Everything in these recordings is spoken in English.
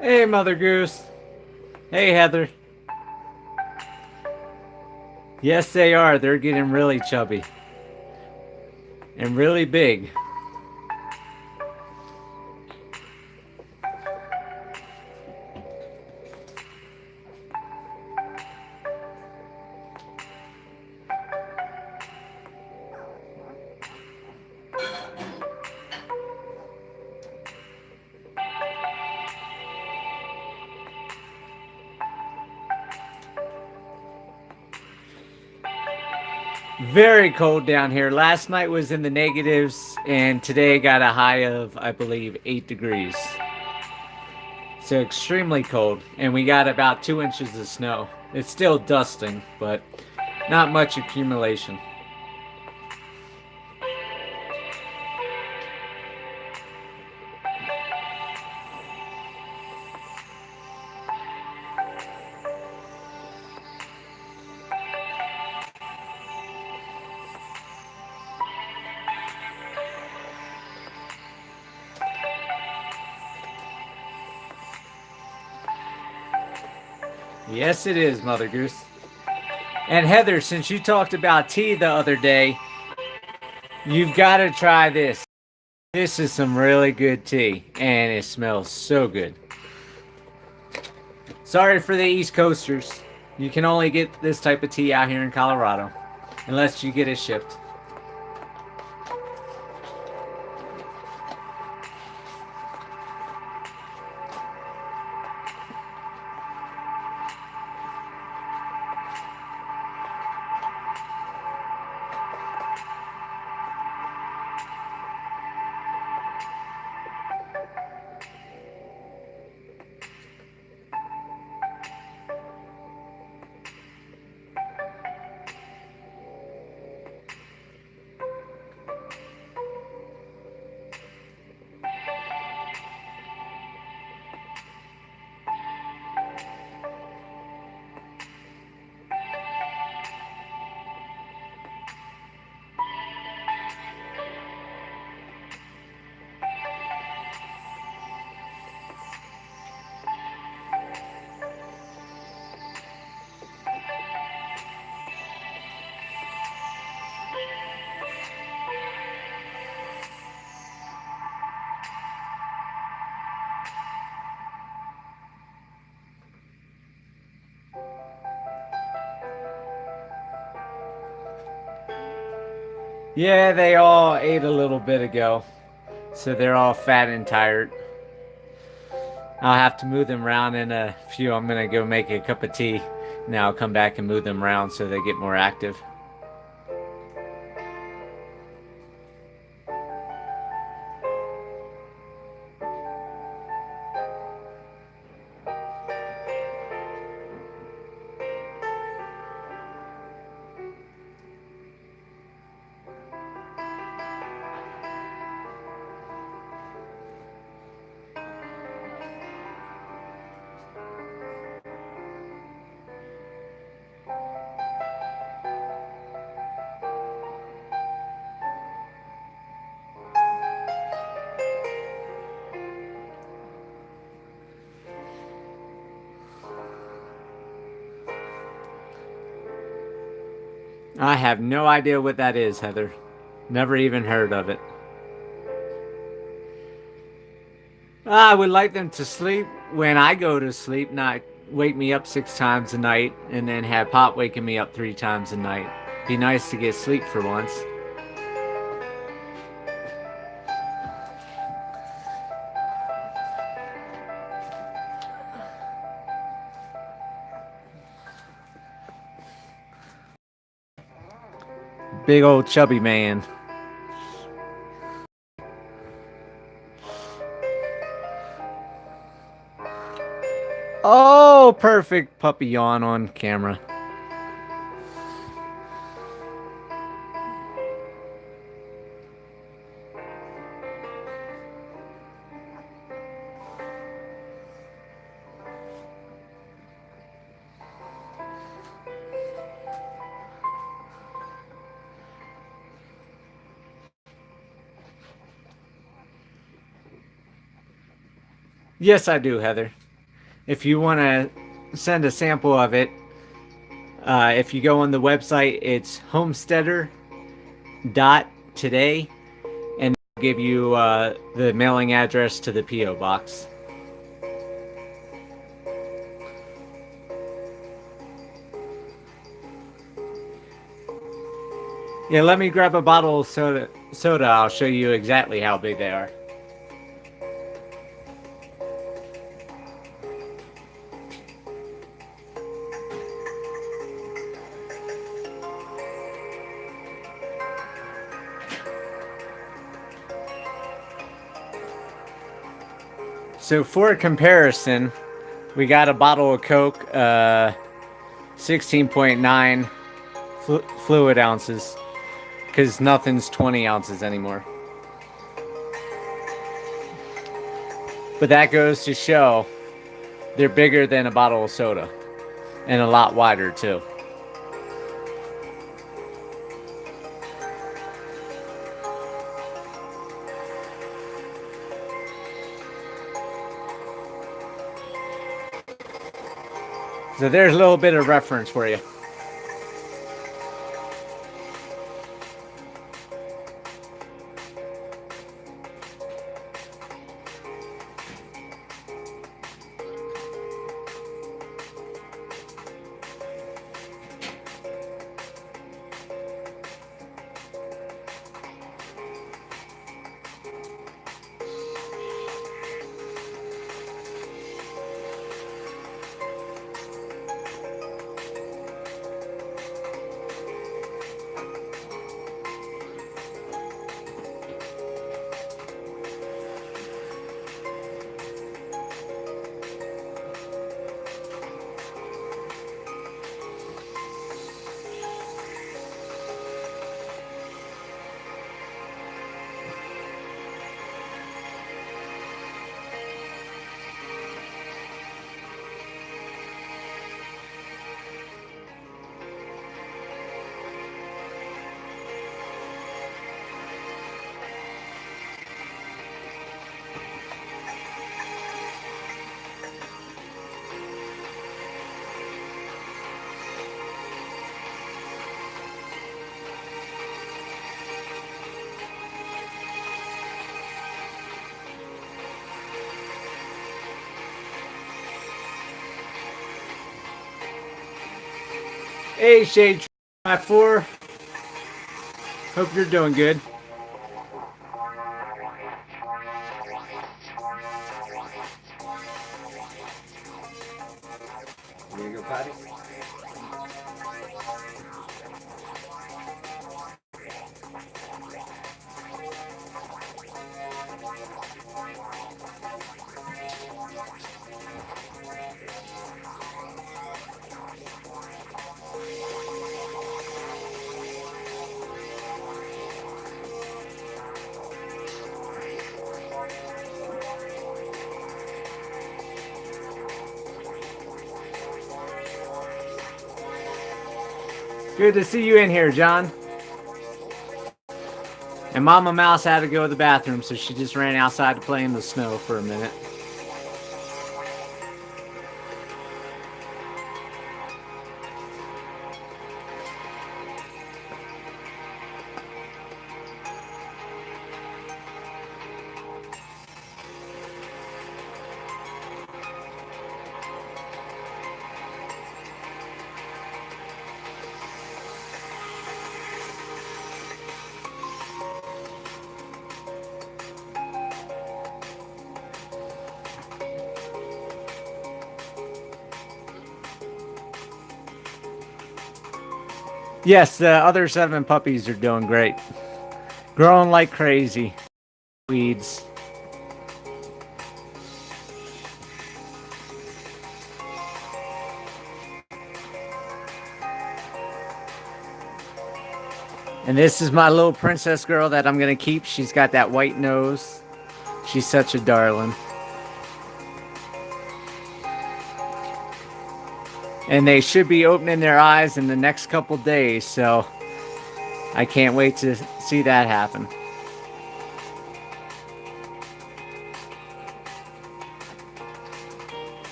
Hey, Mother Goose. Hey, Heather. Yes, they are. They're getting really chubby and really big. Very cold down here. Last night was in the negatives, and today got a high of, I believe, 8 degrees. So extremely cold, and we got about 2 inches of snow. It's still dusting, but not much accumulation. Yes, it is, Mother Goose. And Heather, since you talked about tea the other day, you've got to try this. This is some really good tea, and it smells so good. Sorry for the East Coasters. You can only get this type of tea out here in Colorado, unless you get it shipped. Yeah, they all ate a little bit ago, so they're all fat and tired. I'll have to move them around in a few. I'm gonna go make a cup of tea. Now I'll come back and move them around so they get more active. I have no idea what that is, Heather. Never even heard of it. I would like them to sleep when I go to sleep, not wake me up 6 times a night and then have Pop waking me up 3 times a night. Be nice to get sleep for once. Big old chubby man. Oh, perfect puppy yawn on camera. Yes, I do, Heather. If you want to send a sample of it, if you go on the website, it's homesteader.today, and they'll give you the mailing address to the P.O. box. Yeah, let me grab a bottle of soda. I'll show you exactly how big they are. So for a comparison, we got a bottle of Coke, 16.9 fluid ounces, because nothing's 20 ounces anymore. But that goes to show they're bigger than a bottle of soda, and a lot wider too. So there's a little bit of reference for you. Hey, Shade 4. Hope you're doing good. You gonna go potty? Good to see you in here, John. And Mama Mouse had to go to the bathroom, so she just ran outside to play in the snow for a minute. Yes, the other 7 puppies are doing great. Growing like crazy. Weeds. And this is my little princess girl that I'm going to keep. She's got that white nose. She's such a darling. And they should be opening their eyes in the next couple days, so I can't wait to see that happen.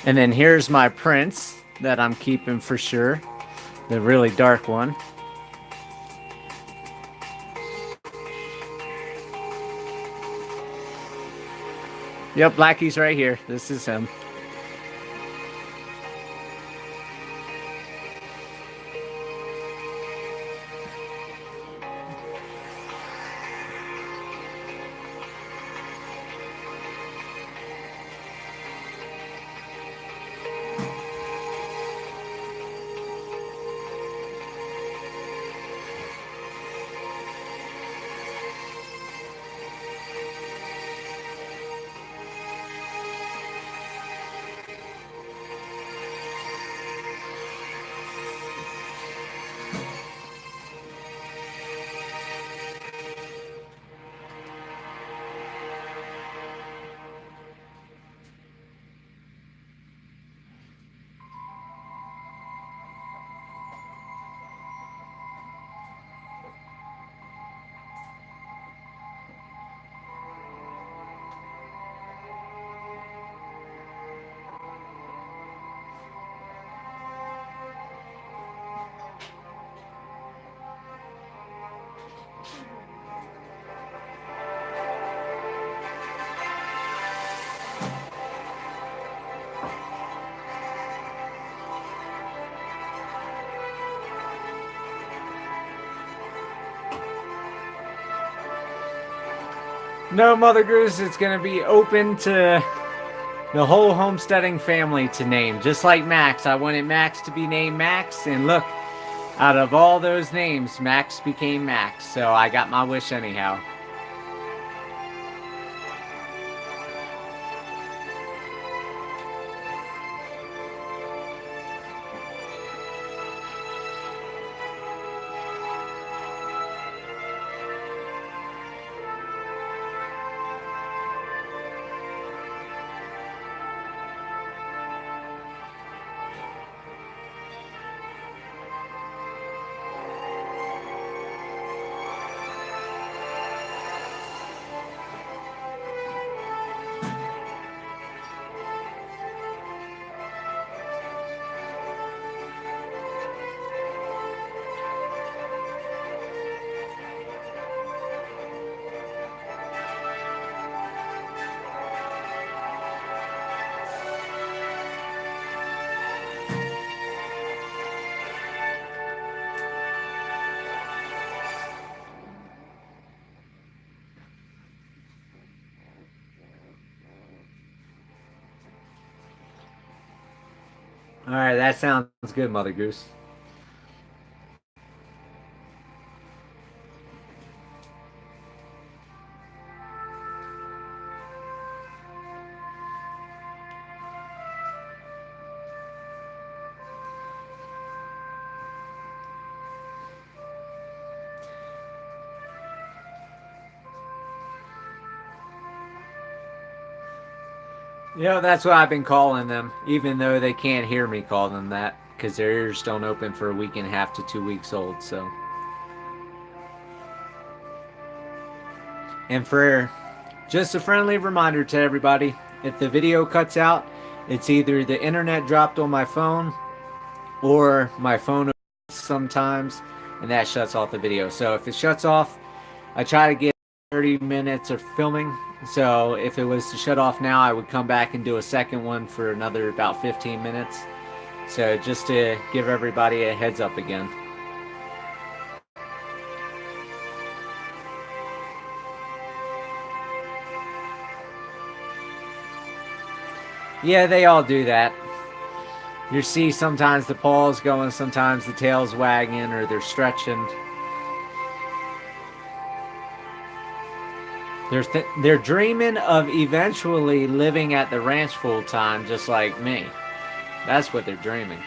And then here's my prince that I'm keeping for sure. The really dark one. Yep, Blackie's right here. This is him. No, Mother Goose, it's going to be open to the whole homesteading family to name. Just like Max. I wanted Max to be named Max, and look, out of all those names, Max became Max. So I got my wish anyhow. All right, that sounds good, Mother Goose. You know, that's what I've been calling them, even though they can't hear me call them that, because their ears don't open for a week and a half to 2 weeks old, so. And for just a friendly reminder to everybody, if the video cuts out, it's either the internet dropped on my phone or my phone sometimes, and that shuts off the video. So if it shuts off, I try to get 30 minutes of filming. So if it was to shut off now, I would come back and do a second one for another about 15 minutes. So just to give everybody a heads up again. Yeah, they all do that. You see sometimes the paws going, sometimes the tail's wagging, or they're stretching. They're dreaming of eventually living at the ranch full time, just like me. That's what they're dreaming.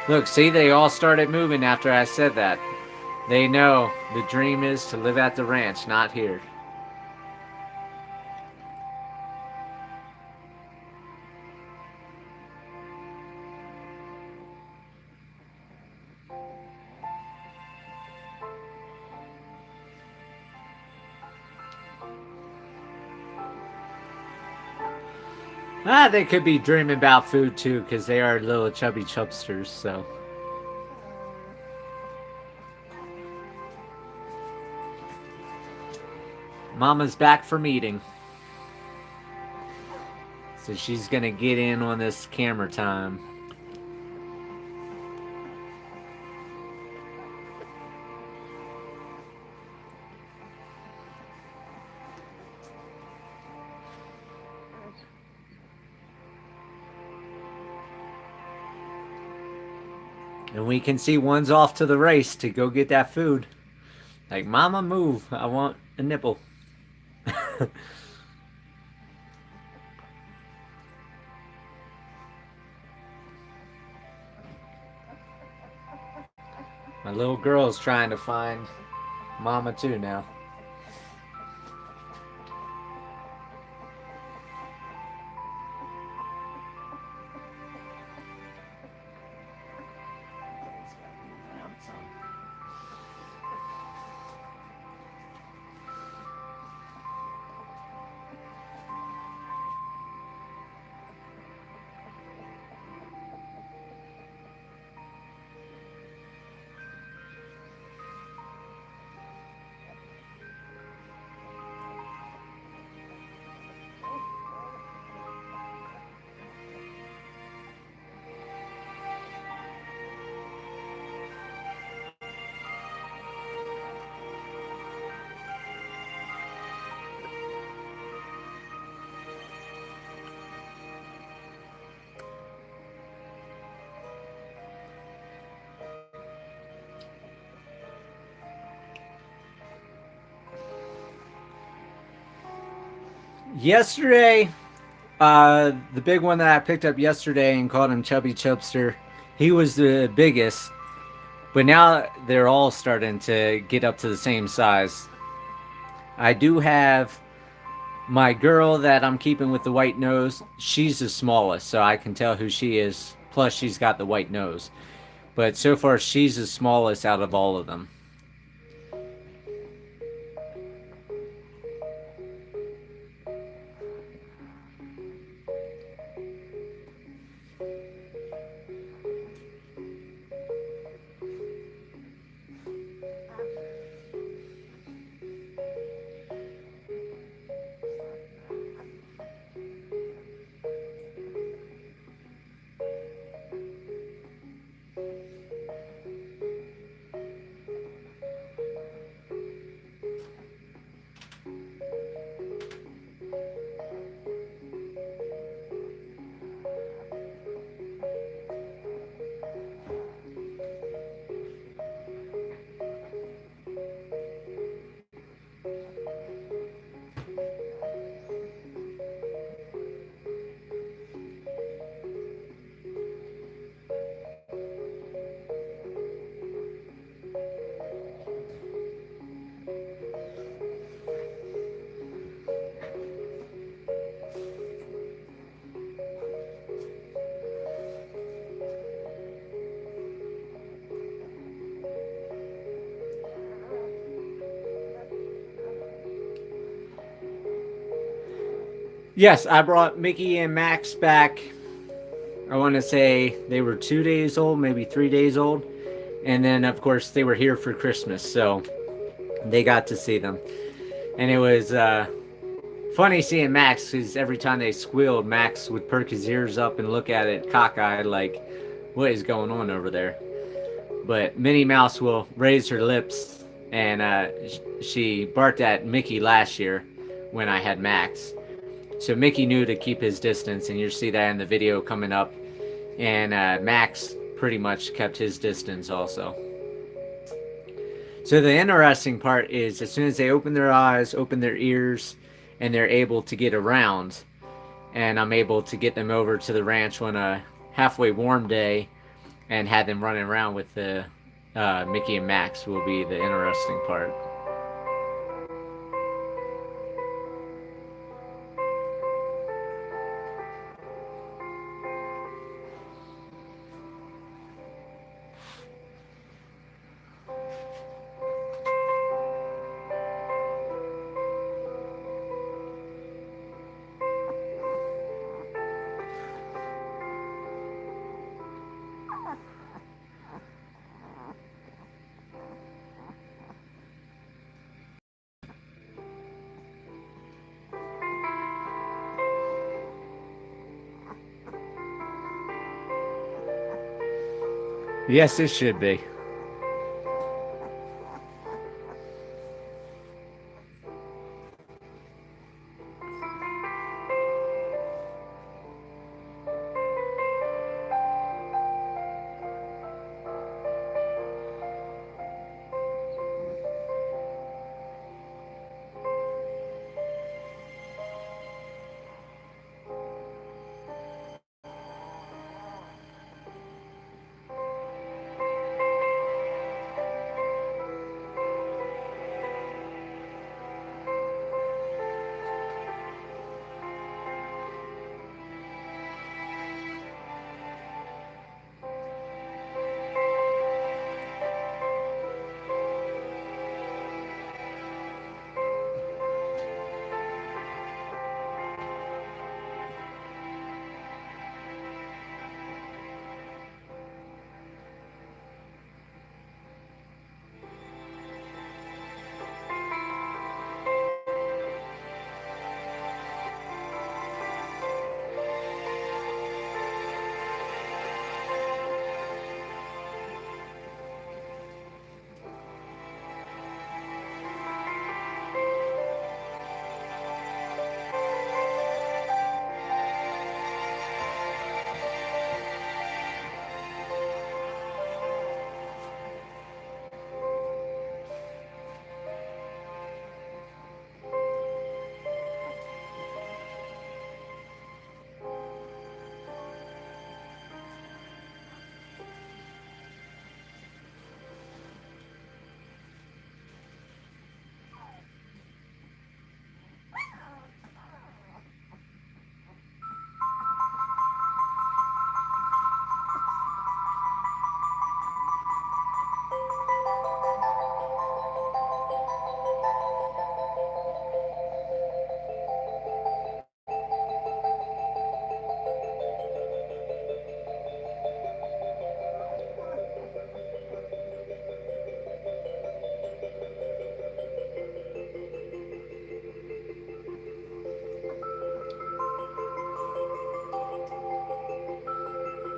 Look, see, they all started moving after I said that. They know the dream is to live at the ranch, not here. They could be dreaming about food too, because they are little chubby chubsters. So, Mama's back from eating, so she's gonna get in on this camera time. And we can see one's off to the race to go get that food. Like, Mama, move. I want a nipple. My little girl's trying to find Mama too now. Yesterday, the big one that I picked up yesterday and called him Chubby Chubster, he was the biggest. But now they're all starting to get up to the same size. I do have my girl that I'm keeping with the white nose. She's the smallest, so I can tell who she is. Plus, she's got the white nose. But so far, she's the smallest out of all of them. Yes, I brought Mickey and Max back. I want to say they were 2 days old, maybe 3 days old. And then, of course, they were here for Christmas, so they got to see them. And it was funny seeing Max because every time they squealed, Max would perk his ears up and look at it cockeyed, like, what is going on over there? But Minnie Mouse will raise her lips, and she barked at Mickey last year when I had Max. So Mickey knew to keep his distance, and you'll see that in the video coming up. And Max pretty much kept his distance also. So the interesting part is as soon as they open their eyes, open their ears, and they're able to get around, and I'm able to get them over to the ranch on a halfway warm day and have them running around with the Mickey and Max will be the interesting part. Yes, it should be.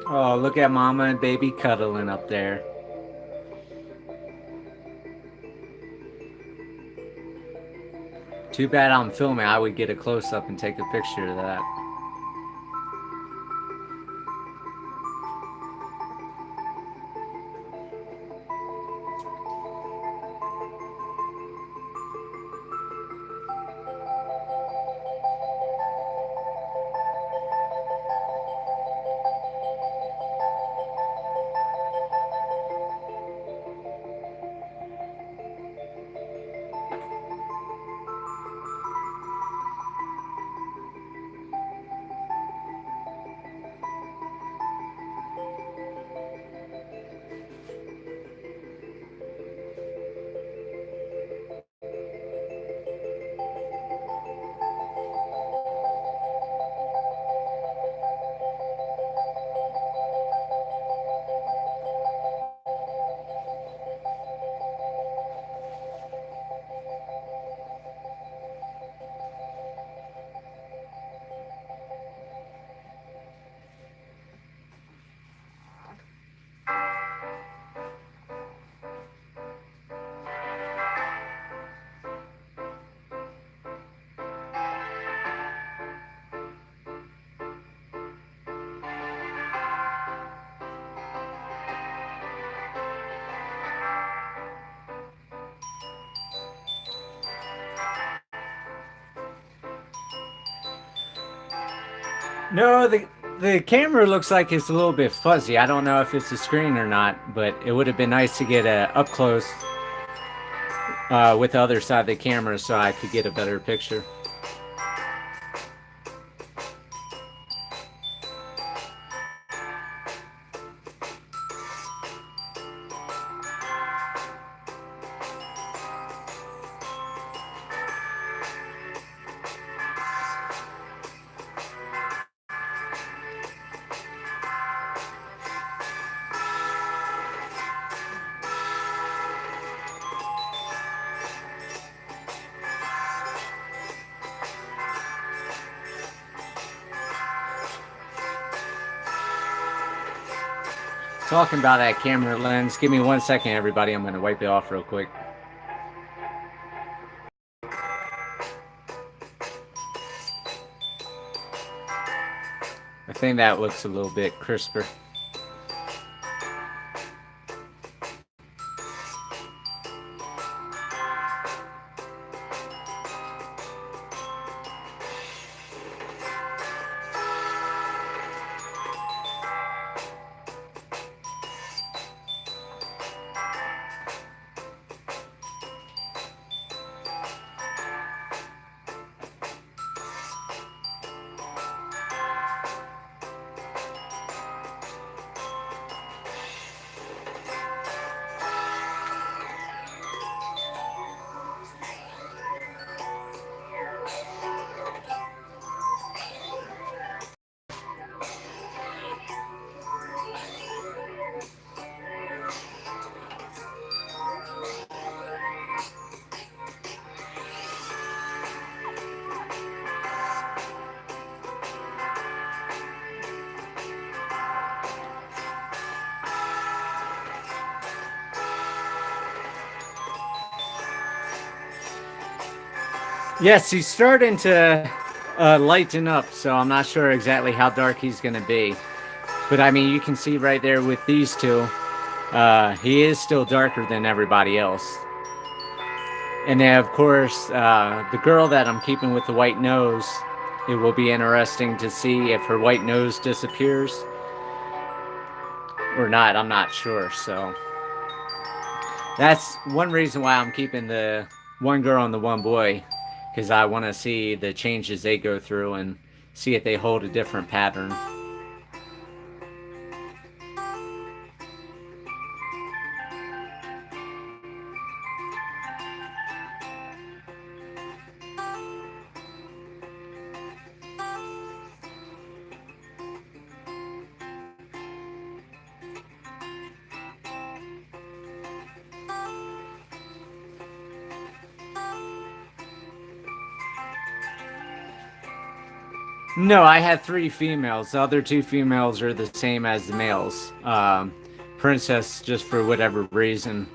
Oh, look at mama and baby cuddling up there. Too bad I'm filming. I would get a close up and take a picture of that. No, the camera looks like it's a little bit fuzzy. I don't know if it's the screen or not, but it would have been nice to get a up close with the other side of the camera so I could get a better picture. talking about that camera lens. Give me 1 second, everybody. I'm going to wipe it off real quick. I think that looks a little bit crisper. Yes, he's starting to lighten up, so I'm not sure exactly how dark he's going to be. But I mean, you can see right there with these two, he is still darker than everybody else. And then, of course, the girl that I'm keeping with the white nose, it will be interesting to see if her white nose disappears or not. I'm not sure, so that's one reason why I'm keeping the one girl and the one boy, because I want to see the changes they go through and see if they hold a different pattern. No, I had 3 females. The other 2 females are the same as the males. Princess, just for whatever reason,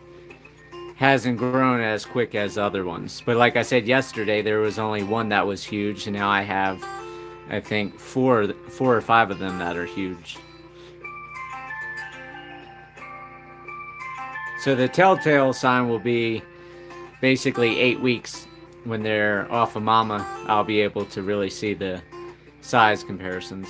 hasn't grown as quick as the other ones. But like I said yesterday, there was only one that was huge, and now I have, I think, four or five of them that are huge. So the telltale sign will be basically 8 weeks when they're off of mama. I'll be able to really see the size comparisons.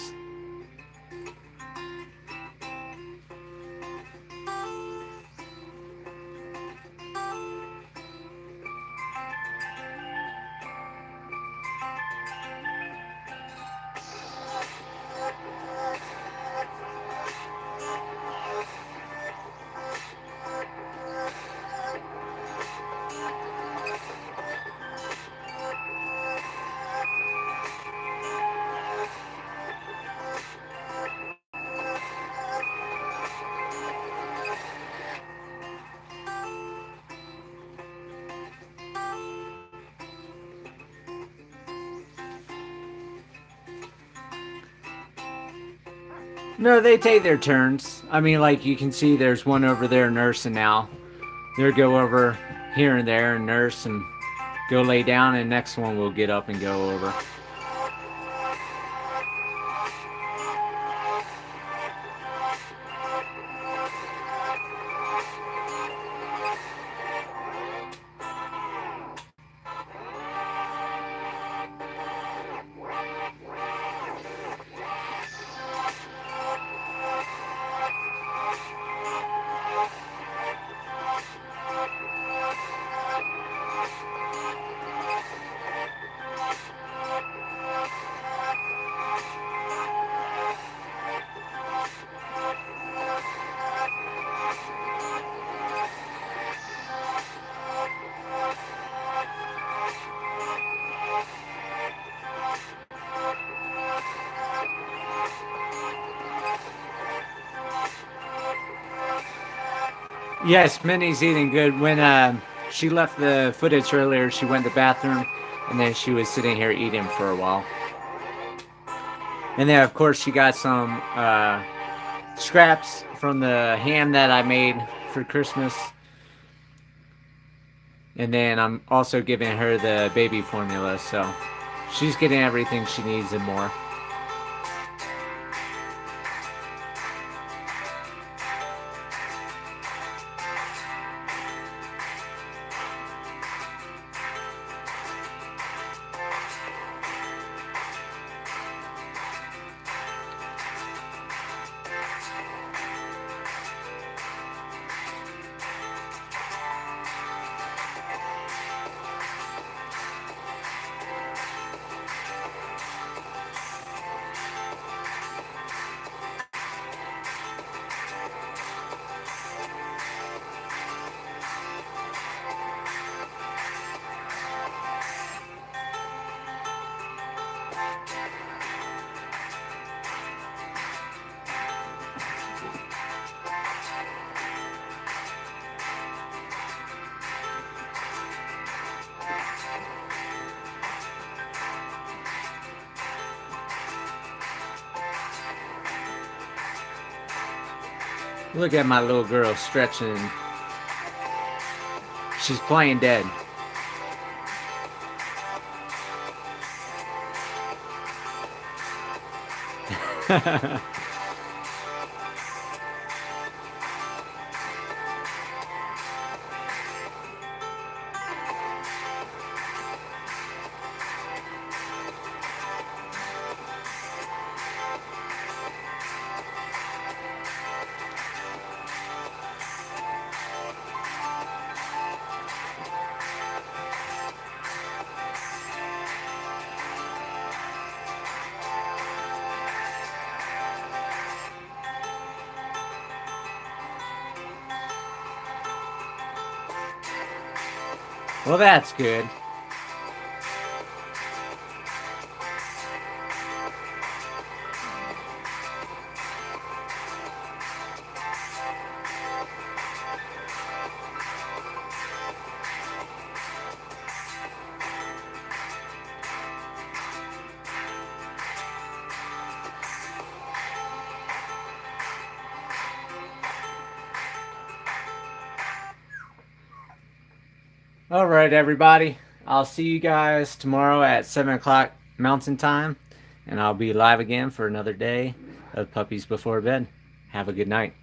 No, they take their turns. I mean, like you can see, there's one over there nursing now. They'll go over here and there and nurse and go lay down, and next one will get up and go over. Yes, Minnie's eating good. When she left the footage earlier, she went to the bathroom, and then she was sitting here eating for a while. And then, of course, she got some scraps from the ham that I made for Christmas. And then I'm also giving her the baby formula, so she's getting everything she needs and more. Look at my little girl stretching. She's playing dead. Well, that's good. All right, everybody. I'll see you guys tomorrow at 7 o'clock Mountain Time, and I'll be live again for another day of Puppies Before Bed. Have a good night.